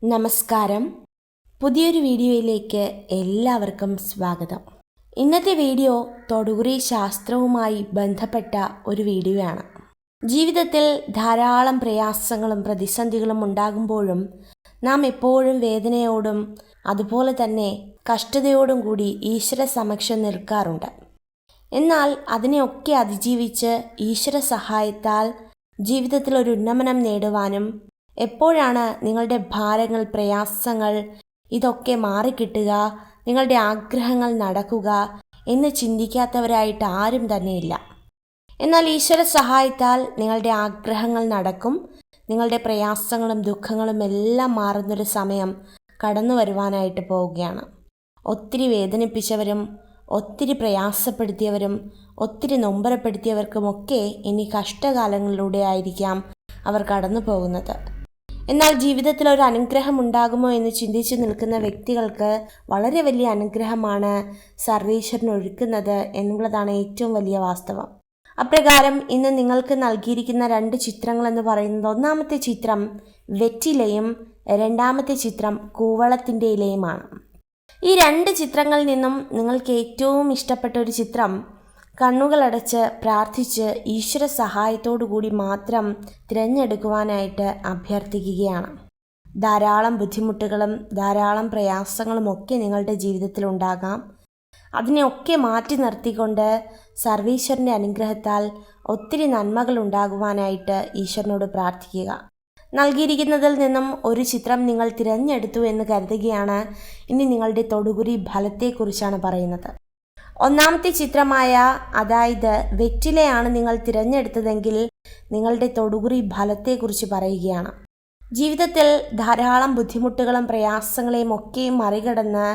നമസ്കാരം. പുതിയൊരു വീഡിയോയിലേക്ക് എല്ലാവർക്കും സ്വാഗതം. ഇന്നത്തെ വീഡിയോ തൊടുകുറി ശാസ്ത്രവുമായി ബന്ധപ്പെട്ട ഒരു വീഡിയോയാണ്. ജീവിതത്തിൽ ധാരാളം പ്രയാസങ്ങളും പ്രതിസന്ധികളും ഉണ്ടാകുമ്പോഴും നാം എപ്പോഴും വേദനയോടും അതുപോലെ തന്നെ കഷ്ടതയോടും കൂടി ഈശ്വര സമക്ഷം നിൽക്കാറുണ്ട്. എന്നാൽ അതിനെയൊക്കെ അതിജീവിച്ച് ഈശ്വര സഹായത്താൽ ജീവിതത്തിൽ ഒരു ഉന്നമനം നേടുവാനും എപ്പോഴാണ് നിങ്ങളുടെ ഭാരങ്ങൾ, പ്രയാസങ്ങൾ ഇതൊക്കെ മാറിക്കിട്ടുക, നിങ്ങളുടെ ആഗ്രഹങ്ങൾ നടക്കുക എന്ന് ചിന്തിക്കാത്തവരായിട്ട് ആരും തന്നെയില്ല. എന്നാൽ ഈശ്വര സഹായത്താൽ നിങ്ങളുടെ ആഗ്രഹങ്ങൾ നടക്കും. നിങ്ങളുടെ പ്രയാസങ്ങളും ദുഃഖങ്ങളും എല്ലാം മാറുന്നൊരു സമയം കടന്നു വരുവാനായിട്ട് പോവുകയാണ്. ഒത്തിരി വേദനിപ്പിച്ചവരും ഒത്തിരി പ്രയാസപ്പെടുത്തിയവരും ഒത്തിരി നൊമ്പരപ്പെടുത്തിയവർക്കുമൊക്കെ ഇനി കഷ്ടകാലങ്ങളിലൂടെ ആയിരിക്കാം അവർ കടന്നു പോകുന്നത്. എന്നാൽ ജീവിതത്തിൽ ഒരു അനുഗ്രഹം ഉണ്ടാകുമോ എന്ന് ചിന്തിച്ചു നിൽക്കുന്ന വ്യക്തികൾക്ക് വളരെ വലിയ അനുഗ്രഹമാണ് സർവീശ്വരൻ ഒരുക്കുന്നത് എന്നുള്ളതാണ് ഏറ്റവും വലിയ വാസ്തവം. അപ്രകാരം ഇന്ന് നിങ്ങൾക്ക് നൽകിയിരിക്കുന്ന 2 ചിത്രങ്ങളെന്ന് പറയുന്നത്, ഒന്നാമത്തെ ചിത്രം വെറ്റിലയും രണ്ടാമത്തെ ചിത്രം കൂവളത്തിൻ്റെ ഇലയുമാണ്. ഈ 2 ചിത്രങ്ങളിൽ നിന്നും നിങ്ങൾക്ക് ഏറ്റവും ഇഷ്ടപ്പെട്ട ഒരു ചിത്രം കണ്ണുകളടച്ച് പ്രാർത്ഥിച്ച് ഈശ്വര സഹായത്തോടു കൂടി മാത്രം തിരഞ്ഞെടുക്കുവാനായിട്ട് അഭ്യർത്ഥിക്കുകയാണ്. ധാരാളം ബുദ്ധിമുട്ടുകളും ധാരാളം പ്രയാസങ്ങളും ഒക്കെ നിങ്ങളുടെ ജീവിതത്തിൽ ഉണ്ടാകാം. അതിനെയൊക്കെ മാറ്റി നിർത്തിക്കൊണ്ട് സർവീശ്വരൻ്റെ അനുഗ്രഹത്താൽ ഒത്തിരി നന്മകൾ ഉണ്ടാകുവാനായിട്ട് ഈശ്വരനോട് പ്രാർത്ഥിക്കുക. നൽകിയിരിക്കുന്നതിൽ നിന്നും ഒരു ചിത്രം നിങ്ങൾ തിരഞ്ഞെടുത്തു എന്ന് കരുതുകയാണ്. ഇനി നിങ്ങളുടെ തൊടുകുറി ഫലത്തെക്കുറിച്ചാണ് പറയുന്നത്. ഒന്നാമത്തെ ചിത്രമായ, അതായത് വെറ്റിലയാണ് നിങ്ങൾ തിരഞ്ഞെടുത്തതെങ്കിൽ നിങ്ങളുടെ തൊടുകുറി ഫലത്തെക്കുറിച്ച് പറയുകയാണ്. ജീവിതത്തിൽ ധാരാളം ബുദ്ധിമുട്ടുകളും പ്രയാസങ്ങളെയും ഒക്കെയും മറികടന്ന്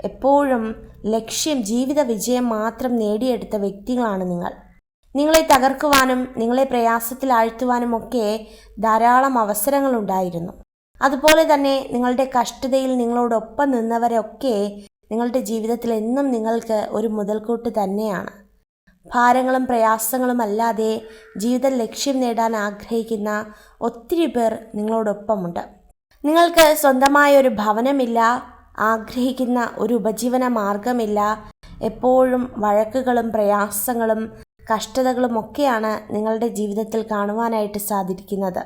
എപ്പോഴും ലക്ഷ്യം ജീവിത വിജയം മാത്രം നേടിയെടുത്ത വ്യക്തികളാണ് നിങ്ങൾ. നിങ്ങളെ തകർക്കുവാനും നിങ്ങളെ പ്രയാസത്തിൽ ആഴ്ത്തുവാനും ഒക്കെ ധാരാളം അവസരങ്ങളുണ്ടായിരുന്നു. അതുപോലെ തന്നെ നിങ്ങളുടെ കഷ്ടതയിൽ നിങ്ങളോടൊപ്പം നിന്നവരൊക്കെ നിങ്ങളുടെ ജീവിതത്തിൽ എന്നും നിങ്ങൾക്ക് ഒരു മുതൽക്കൂട്ട് തന്നെയാണ്. ഭാരങ്ങളും പ്രയാസങ്ങളും അല്ലാതെ ജീവിത ലക്ഷ്യം നേടാൻ ആഗ്രഹിക്കുന്ന ഒത്തിരി പേർ നിങ്ങളോടൊപ്പമുണ്ട്. നിങ്ങൾക്ക് സ്വന്തമായ ഒരു ഭവനമില്ല, ആഗ്രഹിക്കുന്ന ഒരു ഉപജീവന മാർഗമില്ല. എപ്പോഴും വഴക്കുകളും പ്രയാസങ്ങളും കഷ്ടതകളും ഒക്കെയാണ് നിങ്ങളുടെ ജീവിതത്തിൽ കാണുവാനായിട്ട് സാധിക്കുന്നത്.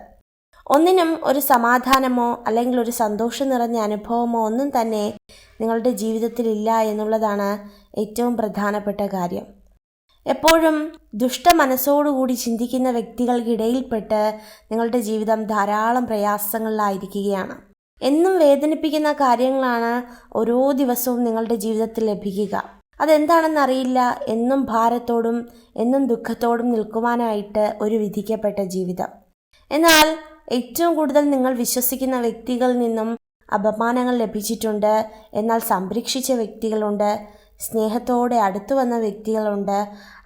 ഒന്നിനും ഒരു സമാധാനമോ അല്ലെങ്കിൽ ഒരു സന്തോഷം നിറഞ്ഞ അനുഭവമോ ഒന്നും തന്നെ നിങ്ങളുടെ ജീവിതത്തിൽ ഇല്ല എന്നുള്ളതാണ് ഏറ്റവും പ്രധാനപ്പെട്ട കാര്യം. എപ്പോഴും ദുഷ്ടമനസ്സോടുകൂടി ചിന്തിക്കുന്ന വ്യക്തികൾക്കിടയിൽപ്പെട്ട് നിങ്ങളുടെ ജീവിതം ധാരാളം പ്രയാസങ്ങളിലായിരിക്കുകയാണ്. എന്നും വേദനിപ്പിക്കുന്ന കാര്യങ്ങളാണ് ഓരോ ദിവസവും നിങ്ങളുടെ ജീവിതത്തിൽ ലഭിക്കുക. അതെന്താണെന്നറിയില്ല. എന്നും ഭാരത്തോടും എന്നും ദുഃഖത്തോടും നിൽക്കുവാനായിട്ട് ഒരു വിധിക്കപ്പെട്ട ജീവിതം. എന്നാൽ ഏറ്റവും കൂടുതൽ നിങ്ങൾ വിശ്വസിക്കുന്ന വ്യക്തികളിൽ നിന്നും അപമാനങ്ങൾ ലഭിച്ചിട്ടുണ്ട്. എന്നാൽ സംരക്ഷിച്ച വ്യക്തികളുണ്ട്, സ്നേഹത്തോടെ അടുത്തു വന്ന വ്യക്തികളുണ്ട്.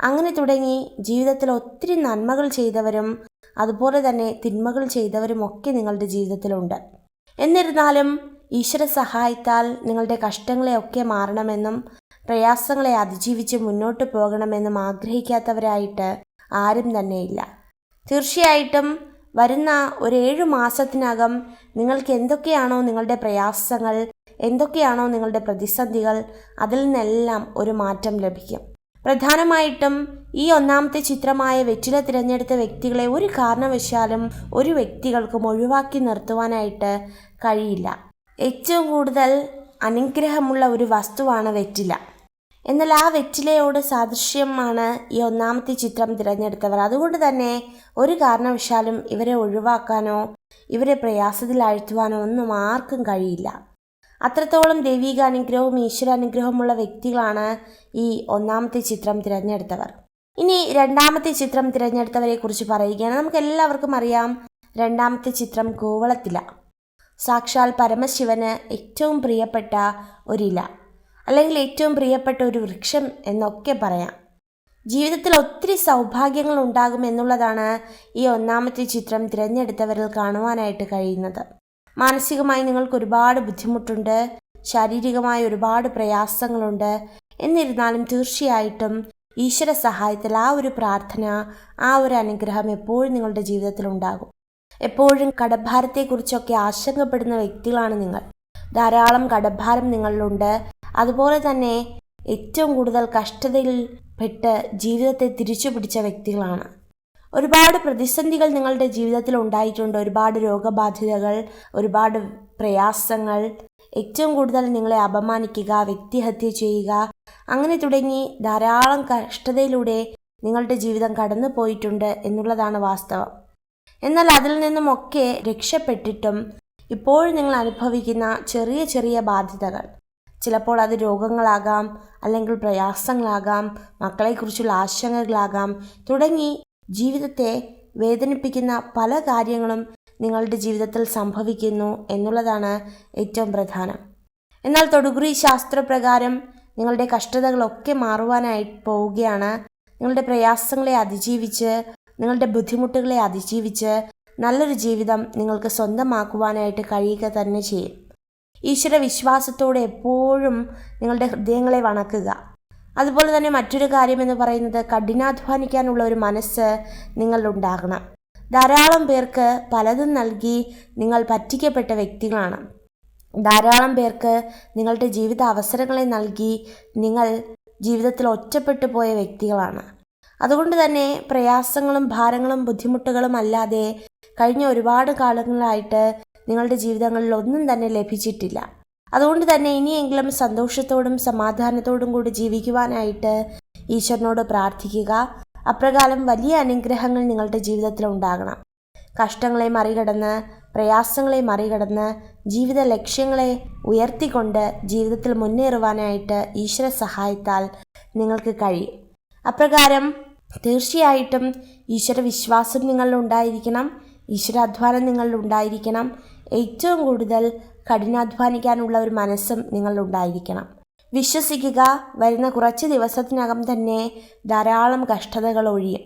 അങ്ങനെ തുടങ്ങി ജീവിതത്തിൽ ഒത്തിരി നന്മകൾ ചെയ്തവരും അതുപോലെ തന്നെ തിന്മകൾ ചെയ്തവരും ഒക്കെ നിങ്ങളുടെ ജീവിതത്തിലുണ്ട്. എന്നിരുന്നാലും ഈശ്വര സഹായത്താൽ നിങ്ങളുടെ കഷ്ടങ്ങളെയൊക്കെ മാറണമെന്നും പ്രയാസങ്ങളെ അതിജീവിച്ച് മുന്നോട്ട് പോകണമെന്നും ആഗ്രഹിക്കാത്തവരായിട്ട് ആരും തന്നെയില്ല. തീർച്ചയായിട്ടും വരുന്ന ഒരു 7 മാസത്തിനകം നിങ്ങൾക്ക് എന്തൊക്കെയാണോ നിങ്ങളുടെ പ്രയാസങ്ങൾ, എന്തൊക്കെയാണോ നിങ്ങളുടെ പ്രതിസന്ധികൾ, അതിൽ നിന്നെല്ലാം ഒരു മാറ്റം ലഭിക്കും. പ്രധാനമായിട്ടും ഈ ഒന്നാമത്തെ ചിത്രമായ വെറ്റില തിരഞ്ഞെടുത്ത വ്യക്തികളെ ഒരു കാരണവശാലും ഒരു വ്യക്തികൾക്കും ഒഴിവാക്കി നിർത്തുവാനായിട്ട് കഴിയില്ല. ഏറ്റവും കൂടുതൽ അനുഗ്രഹമുള്ള ഒരു വസ്തുവാണ് വെറ്റില. എന്നാൽ ആ വെറ്റിലയോട് സാദൃശ്യമാണ് ഈ ഒന്നാമത്തെ ചിത്രം തിരഞ്ഞെടുത്തവർ. അതുകൊണ്ട് തന്നെ ഒരു കാരണവശാലും ഇവരെ ഒഴിവാക്കാനോ ഇവരെ പ്രയാസത്തിൽ ആഴ്ത്തുവാനോ ഒന്നും ആർക്കും കഴിയില്ല. അത്രത്തോളം ദൈവിക അനുഗ്രഹവും ഈശ്വരാനുഗ്രഹമുള്ള വ്യക്തികളാണ് ഈ ഒന്നാമത്തെ ചിത്രം തിരഞ്ഞെടുത്തവർ. ഇനി രണ്ടാമത്തെ ചിത്രം തിരഞ്ഞെടുത്തവരെ കുറിച്ച് പറയുകയാണ്. നമുക്ക് എല്ലാവർക്കും അറിയാം, രണ്ടാമത്തെ ചിത്രം കൂവളത്തില. സാക്ഷാൽ പരമശിവന് ഏറ്റവും പ്രിയപ്പെട്ട ഒരില, അല്ലെങ്കിൽ ഏറ്റവും പ്രിയപ്പെട്ട ഒരു വൃക്ഷം എന്നൊക്കെ പറയാം. ജീവിതത്തിൽ ഒത്തിരി സൗഭാഗ്യങ്ങൾ ഉണ്ടാകും എന്നുള്ളതാണ് ഈ ഒന്നാമത്തെ ചിത്രം തിരഞ്ഞെടുത്തവരിൽ കാണുവാനായിട്ട് കഴിയുന്നത്. മാനസികമായി നിങ്ങൾക്ക് ഒരുപാട് ബുദ്ധിമുട്ടുണ്ട്, ശാരീരികമായ ഒരുപാട് പ്രയാസങ്ങളുണ്ട്. എന്നിരുന്നാലും തീർച്ചയായിട്ടും ഈശ്വര സഹായത്തിൽ ആ ഒരു പ്രാർത്ഥന, ആ ഒരു അനുഗ്രഹം എപ്പോഴും നിങ്ങളുടെ ജീവിതത്തിൽ ഉണ്ടാകും. എപ്പോഴും കടഭാരത്തെക്കുറിച്ചൊക്കെ ആശങ്കപ്പെടുന്ന വ്യക്തികളാണ് നിങ്ങൾ. ധാരാളം കടഭാരം നിങ്ങളിലുണ്ട്. അതുപോലെ തന്നെ ഏറ്റവും കൂടുതൽ കഷ്ടതയിൽ പെട്ട് ജീവിതത്തെ തിരിച്ചു പിടിച്ച വ്യക്തികളാണ്. ഒരുപാട് പ്രതിസന്ധികൾ നിങ്ങളുടെ ജീവിതത്തിൽ ഉണ്ടായിട്ടുണ്ട്. ഒരുപാട് രോഗബാധിതകൾ, ഒരുപാട് പ്രയാസങ്ങൾ, ഏറ്റവും കൂടുതൽ നിങ്ങളെ അപമാനിക്കുക, വ്യക്തിഹത്യ ചെയ്യുക, അങ്ങനെ തുടങ്ങി ധാരാളം കഷ്ടതയിലൂടെ നിങ്ങളുടെ ജീവിതം കടന്നു പോയിട്ടുണ്ട് എന്നുള്ളതാണ് വാസ്തവം. എന്നാൽ അതിൽ നിന്നുമൊക്കെ രക്ഷപ്പെട്ടിട്ടും ഇപ്പോഴും നിങ്ങൾ അനുഭവിക്കുന്ന ചെറിയ ചെറിയ ബാധ്യതകൾ, ചിലപ്പോൾ അത് രോഗങ്ങളാകാം, അല്ലെങ്കിൽ പ്രയാസങ്ങളാകാം, മക്കളെക്കുറിച്ചുള്ള ആശങ്കകളാകാം, തുടങ്ങി ജീവിതത്തെ വേദനിപ്പിക്കുന്ന പല കാര്യങ്ങളും നിങ്ങളുടെ ജീവിതത്തിൽ സംഭവിക്കുന്നു എന്നുള്ളതാണ് ഏറ്റവും പ്രധാനം. എന്നാൽ തൊടുകുറി ശാസ്ത്രപ്രകാരം നിങ്ങളുടെ കഷ്ടതകളൊക്കെ മാറുവാനായി പോവുകയാണ്. നിങ്ങളുടെ പ്രയാസങ്ങളെ അതിജീവിച്ച്, നിങ്ങളുടെ ബുദ്ധിമുട്ടുകളെ അതിജീവിച്ച് നല്ലൊരു ജീവിതം നിങ്ങൾക്ക് സ്വന്തമാക്കുവാനായിട്ട് കഴിയുക തന്നെ ചെയ്യും. ഈശ്വര വിശ്വാസത്തോടെ എപ്പോഴും നിങ്ങളുടെ ഹൃദയങ്ങളെ വണക്കുക. അതുപോലെ തന്നെ മറ്റൊരു കാര്യമെന്ന് പറയുന്നത്, കഠിനാധ്വാനിക്കാനുള്ള ഒരു മനസ്സ് നിങ്ങളിലുണ്ടാകണം. ധാരാളം പേർക്ക് പലതും നൽകി നിങ്ങൾ പറ്റിക്കപ്പെട്ട വ്യക്തികളാണ്. ധാരാളം പേർക്ക് നിങ്ങളുടെ ജീവിത അവസരങ്ങളെ നൽകി നിങ്ങൾ ജീവിതത്തിൽ ഒറ്റപ്പെട്ടു പോയ വ്യക്തികളാണ്. അതുകൊണ്ട് തന്നെ പ്രയാസങ്ങളും ഭാരങ്ങളും ബുദ്ധിമുട്ടുകളും അല്ലാതെ കഴിഞ്ഞ ഒരുപാട് കാലങ്ങളായിട്ട് നിങ്ങളുടെ ജീവിതങ്ങളിൽ ഒന്നും തന്നെ ലഭിച്ചിട്ടില്ല. അതുകൊണ്ട് തന്നെ ഇനിയെങ്കിലും സന്തോഷത്തോടും സമാധാനത്തോടും കൂടി ജീവിക്കുവാനായിട്ട് ഈശ്വരനോട് പ്രാർത്ഥിക്കുക. അപ്രകാരം വലിയ അനുഗ്രഹങ്ങൾ നിങ്ങളുടെ ജീവിതത്തിൽ ഉണ്ടാകണം. കഷ്ടങ്ങളെ മറികടന്ന്, പ്രയാസങ്ങളെ മറികടന്ന് ജീവിത ലക്ഷ്യങ്ങളെ ഉയർത്തിക്കൊണ്ട് ജീവിതത്തിൽ മുന്നേറുവാനായിട്ട് ഈശ്വര സഹായത്താൽ നിങ്ങൾക്ക് കഴിയും. അപ്രകാരം തീർച്ചയായിട്ടും ഈശ്വര വിശ്വാസം നിങ്ങളിലുണ്ടായിരിക്കണം, ഈശ്വരാധ്വാനം നിങ്ങളിലുണ്ടായിരിക്കണം, ഏറ്റവും കൂടുതൽ കഠിനാധ്വാനിക്കാനുള്ള ഒരു മനസ്സും നിങ്ങളിലുണ്ടായിരിക്കണം. വിശ്വസിക്കുക, വരുന്ന കുറച്ച് ദിവസത്തിനകം തന്നെ ധാരാളം കഷ്ടതകൾ ഒഴിയും.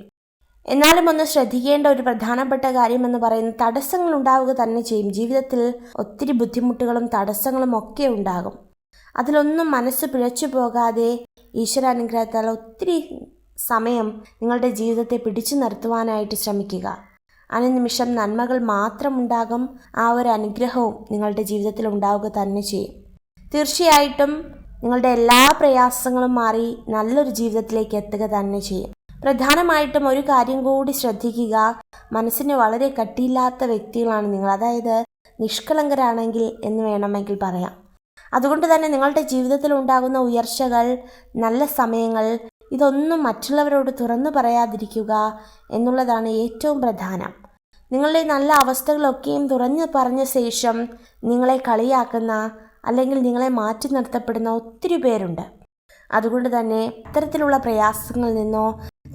എന്നാലും ഒന്ന് ശ്രദ്ധിക്കേണ്ട ഒരു പ്രധാനപ്പെട്ട കാര്യമെന്ന് പറയുന്നത്, തടസ്സങ്ങൾ ഉണ്ടാവുക തന്നെ ചെയ്യും. ജീവിതത്തിൽ ഒത്തിരി ബുദ്ധിമുട്ടുകളും തടസ്സങ്ങളും ഒക്കെ ഉണ്ടാകും. അതിലൊന്നും മനസ്സ് പിഴച്ചു പോകാതെ ഈശ്വരാനുഗ്രഹത്താൽ ഒത്തിരി സമയം നിങ്ങളുടെ ജീവിതത്തെ പിടിച്ചു നിർത്തുവാനായിട്ട് ശ്രമിക്കുക. അനുനിമിഷം നന്മകൾ മാത്രം ഉണ്ടാകും. ആ ഒരു അനുഗ്രഹവും നിങ്ങളുടെ ജീവിതത്തിൽ ഉണ്ടാവുക തന്നെ ചെയ്യും. തീർച്ചയായിട്ടും നിങ്ങളുടെ എല്ലാ പ്രയാസങ്ങളും മാറി നല്ലൊരു ജീവിതത്തിലേക്ക് എത്തുക തന്നെ ചെയ്യും. പ്രധാനമായിട്ടും ഒരു കാര്യം കൂടി ശ്രദ്ധിക്കുക, മനസ്സിന് വളരെ കട്ടിയില്ലാത്ത വ്യക്തികളാണ് നിങ്ങൾ. അതായത് നിഷ്കളങ്കരാണെങ്കിൽ എന്ന് വേണമെങ്കിൽ പറയാം. അതുകൊണ്ട് തന്നെ നിങ്ങളുടെ ജീവിതത്തിൽ ഉണ്ടാകുന്ന ഉയർച്ചകൾ, നല്ല സമയങ്ങൾ, ഇതൊന്നും മറ്റുള്ളവരോട് തുറന്നു പറയാതിരിക്കുക എന്നുള്ളതാണ് ഏറ്റവും പ്രധാനം. നിങ്ങളുടെ നല്ല അവസ്ഥകളൊക്കെയും തുറന്നു പറഞ്ഞ ശേഷം നിങ്ങളെ കളിയാക്കുന്ന അല്ലെങ്കിൽ നിങ്ങളെ മാറ്റി നിർത്തപ്പെടുന്ന ഒത്തിരി പേരുണ്ട്. അതുകൊണ്ട് തന്നെ ഇത്തരത്തിലുള്ള പ്രയാസങ്ങളിൽ നിന്നോ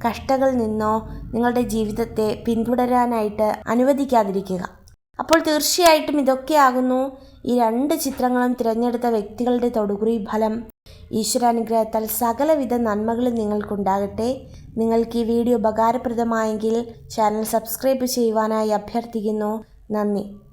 കഷ്ടങ്ങളിൽ നിന്നോ നിങ്ങളുടെ ജീവിതത്തെ പിന്തുടരാനായിട്ട് അനുവദിക്കാതിരിക്കുക. അപ്പോൾ തീർച്ചയായിട്ടും ഇതൊക്കെയാകുന്നു ഈ 2 ചിത്രങ്ങളും തിരഞ്ഞെടുത്ത വ്യക്തികളുടെ തൊടുകുറി ഫലം. ഈശ്വരാനുഗ്രഹത്താൽ സകലവിധ നന്മകളും നിങ്ങൾക്കുണ്ടാകട്ടെ. നിങ്ങൾക്ക് ഈ വീഡിയോ ഉപകാരപ്രദമായെങ്കിൽ ചാനൽ സബ്സ്ക്രൈബ് ചെയ്യുവാനായി അഭ്യർത്ഥിക്കുന്നു. നന്ദി.